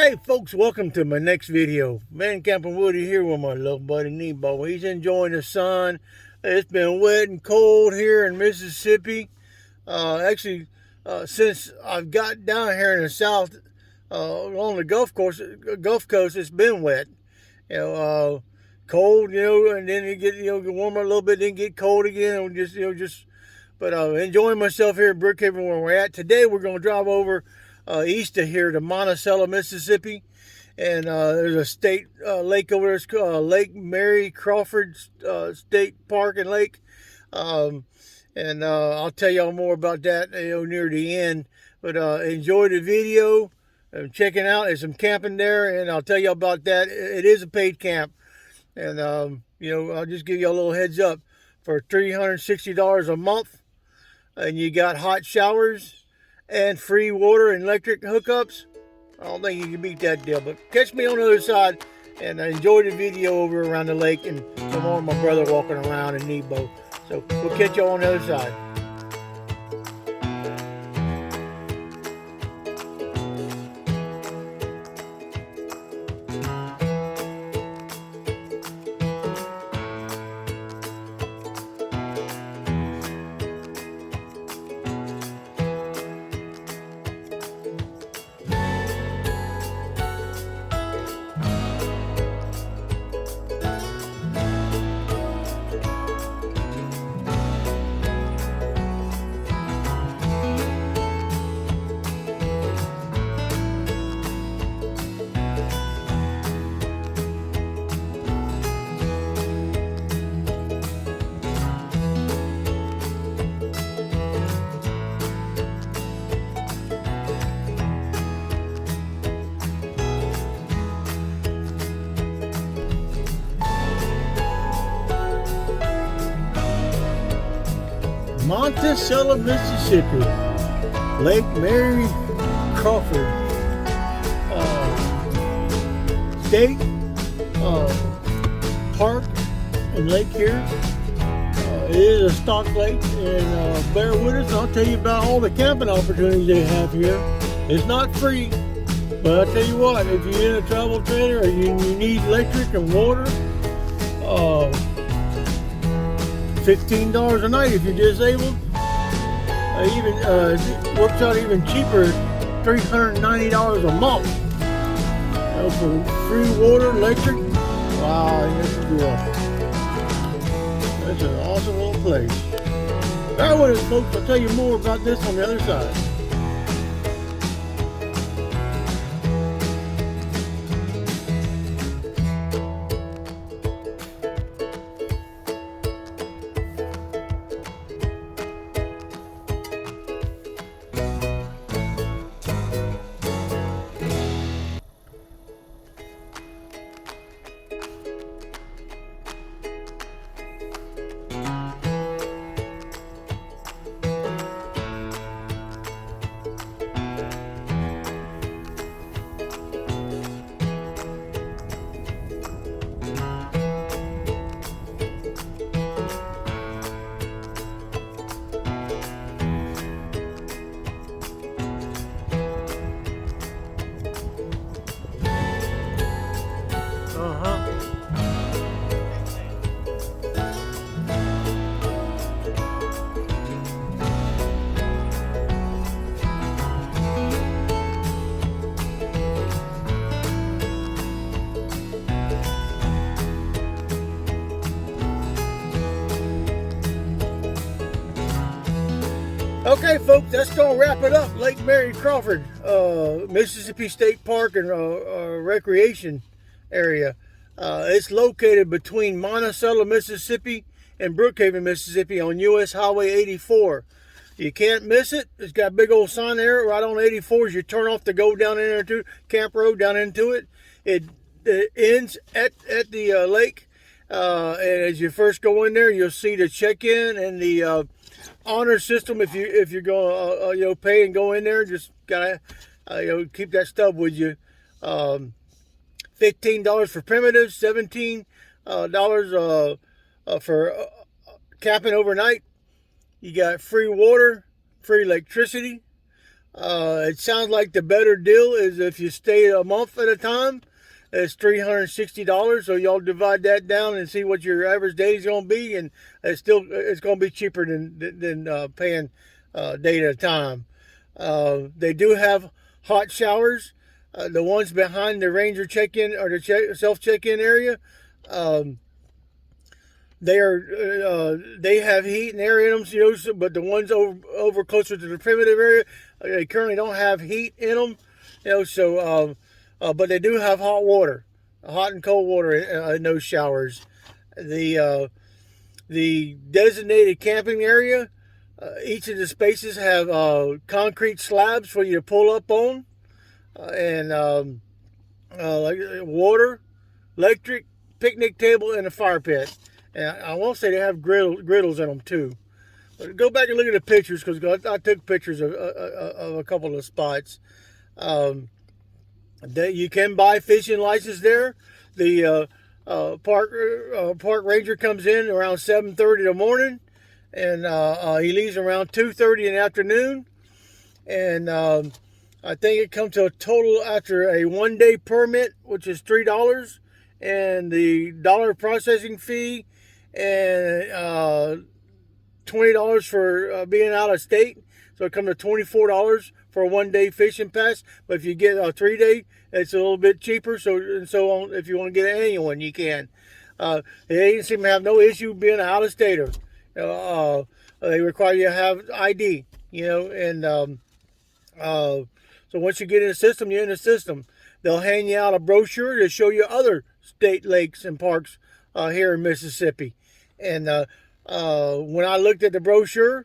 Hey folks, welcome to my next video. Man Camping Woody here with my little buddy Nebo. He's enjoying the sun. It's been wet and cold here in Mississippi. Since I've got down here in the south, along the Gulf Coast, it's been wet. Cold, and then it get get warmer a little bit, then get cold again, and But enjoying myself here in Brookhaven where we're at today. We're going to drive over east of here to Monticello, Mississippi, and there's a state lake over there. It's called Lake Mary Crawford State Park and Lake, and I'll tell y'all more about that near the end. But enjoy the video. I'm checking out. There's some camping there, and I'll tell you about that. It is a paid camp, and I'll just give you a little heads up. For $360 a month, and you got hot showers and free water and electric hookups. I don't think you can beat that deal. But catch me on the other side, and enjoy the video over around the lake and some more of my brother walking around in Nebo. So we'll catch y'all on the other side. Monticello, Mississippi, Lake Mary Crawford State Park and Lake here. It is a stock lake, and bear with us. I'll tell you about all the camping opportunities they have here. It's not free, but I'll tell you what, if you're in a travel trailer or you need electric and water, $15 a night if you're disabled. It works out even cheaper, $390 a month. For free water, electric. Wow, that's a deal. That's an awesome little place. Bear with us, folks. I'll tell you more about this on the other side. Okay, folks, that's going to wrap it up. Lake Mary Crawford, Mississippi State Park and Recreation Area. It's located between Monticello, Mississippi and Brookhaven, Mississippi on US Highway 84. You can't miss it. It's got a big old sign there right on 84 as you turn off to go down into Camp Road, down into it. It ends at the lake. And as you first go in there, you'll see the check-in and the honor system. If you're going to pay and go in there, just gotta keep that stub with you. $15 for primitives, $17 for camping overnight. You got free water, free electricity, It sounds like the better deal is if you stay a month at a time. It's $360. So y'all divide that down and see what your average day is going to be, and it's going to be cheaper than paying day at a time. They do have hot showers. The ones behind the Ranger check-in or the self check-in area, they have heat and air in them. But the ones over closer to the primitive area, they currently don't have heat in them. But they do have hot water, hot and cold water in those showers. The designated camping area, each of the spaces have concrete slabs for you to pull up on, and like water, electric, picnic table, and a fire pit. And I won't say they have griddles in them too. But go back and look at the pictures, because I took pictures of a couple of the spots. You can buy fishing license there. The park ranger comes in around 7:30 in the morning, and he leaves around 2:30 in the afternoon. And I think it comes to a total after a 1-day permit, which is $3, and the dollar processing fee, and $20 for being out of state. So it comes to $24 for a 1-day fishing pass. But if you get a 3-day, it's a little bit cheaper. So on. If you want to get an annual one, you can. They didn't seem to have no issue being an out-of-stater. They require you to have ID, and so once you get in the system, you're in the system. They'll hand you out a brochure to show you other state lakes and parks here in Mississippi. And when I looked at the brochure,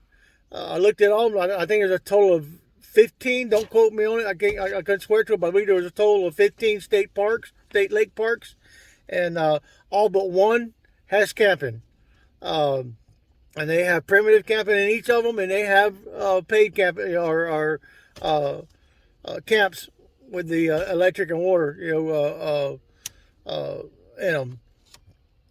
I looked at all of them. I think there's a total of 15. Don't quote me on it. I couldn't swear to it, but I believe there was a total of 15 state lake parks, and all but one has camping. And they have primitive camping in each of them, and they have paid camping or camps with the electric and water, in them.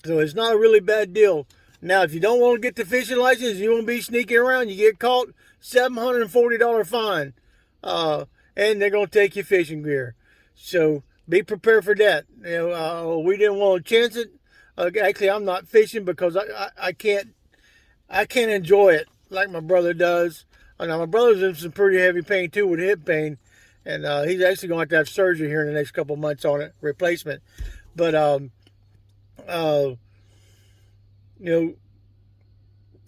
So it's not a really bad deal. Now, if you don't want to get the fishing license, you want to be sneaking around, you get caught, $740 fine, and they're going to take your fishing gear. So be prepared for that. We didn't want to chance it. Actually, I'm not fishing because I can't enjoy it like my brother does. Now, my brother's in some pretty heavy pain too, with hip pain, and he's actually going to have surgery here in the next couple months on it, replacement. But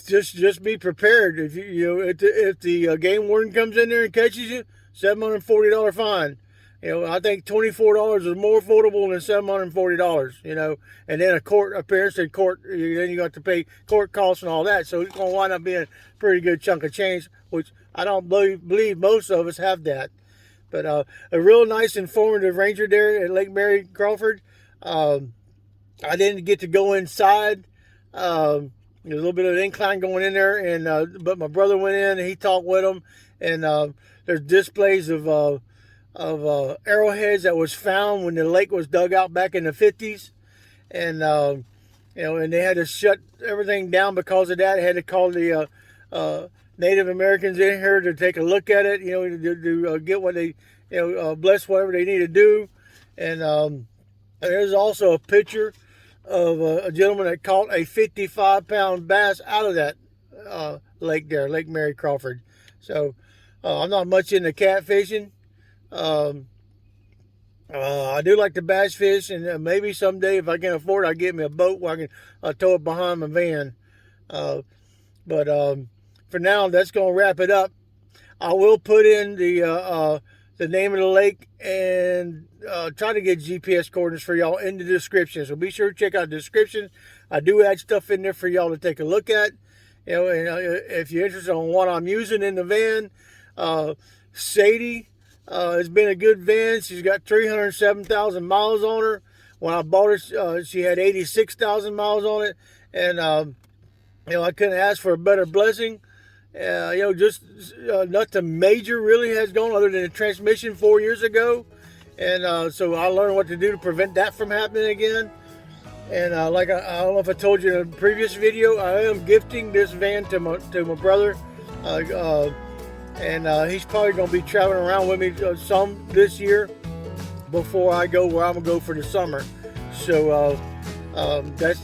just be prepared. If if the game warden comes in there and catches you, $740 fine. I think $24 is more affordable than $740. And then a court appearance in court, then you got to pay court costs and all that. So it's going to wind up being a pretty good chunk of change, which I don't believe most of us have that. But a real nice, informative ranger there at Lake Mary, Crawford. I didn't get to go inside. There's a little bit of an incline going in there, and but my brother went in and he talked with them. And there's displays of arrowheads that was found when the lake was dug out back in the 50s, and and they had to shut everything down because of that. They had to call the Native Americans in here to take a look at it, to get what they, bless whatever they need to do. And there's also a picture of a gentleman that caught a 55-pound bass out of that lake there, Lake Mary Crawford. So I'm not much into catfishing. I do like to bass fish, and maybe someday if I can afford it, I'll get me a boat where I can tow it behind my van. But for now, that's going to wrap it up. I will put in the name of the lake and try to get GPS coordinates for y'all in the description. So be sure to check out the description. I do add stuff in there for y'all to take a look at. And if you're interested in what I'm using in the van, Sadie has been a good van. She's got 307,000 miles on her. When I bought her, she had 86,000 miles on it. And, I couldn't ask for a better blessing. Just nothing major really has gone other than the transmission 4 years ago. And so I learned what to do to prevent that from happening again. And I don't know if I told you in a previous video, I am gifting this van to my brother. and he's probably going to be traveling around with me some this year before I go where I'm going to go for the summer. So that's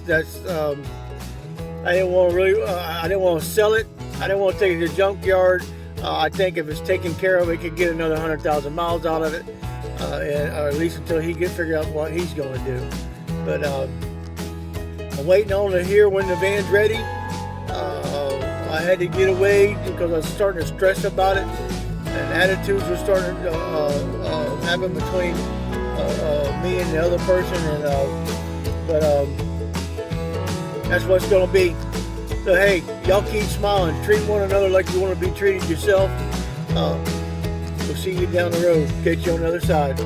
I didn't want to really I didn't want to sell it. I didn't want to take it to the junkyard. I think if it's taken care of, it could get another 100,000 miles out of it, or at least until he gets figure out what he's going to do. But I'm waiting on to hear when the van's ready. I had to get away because I was starting to stress about it, and attitudes were starting to happen between me and the other person, and but that's what's going to be. So hey, y'all keep smiling, treat one another like you want to be treated yourself. We'll see you down the road. Catch you on the other side.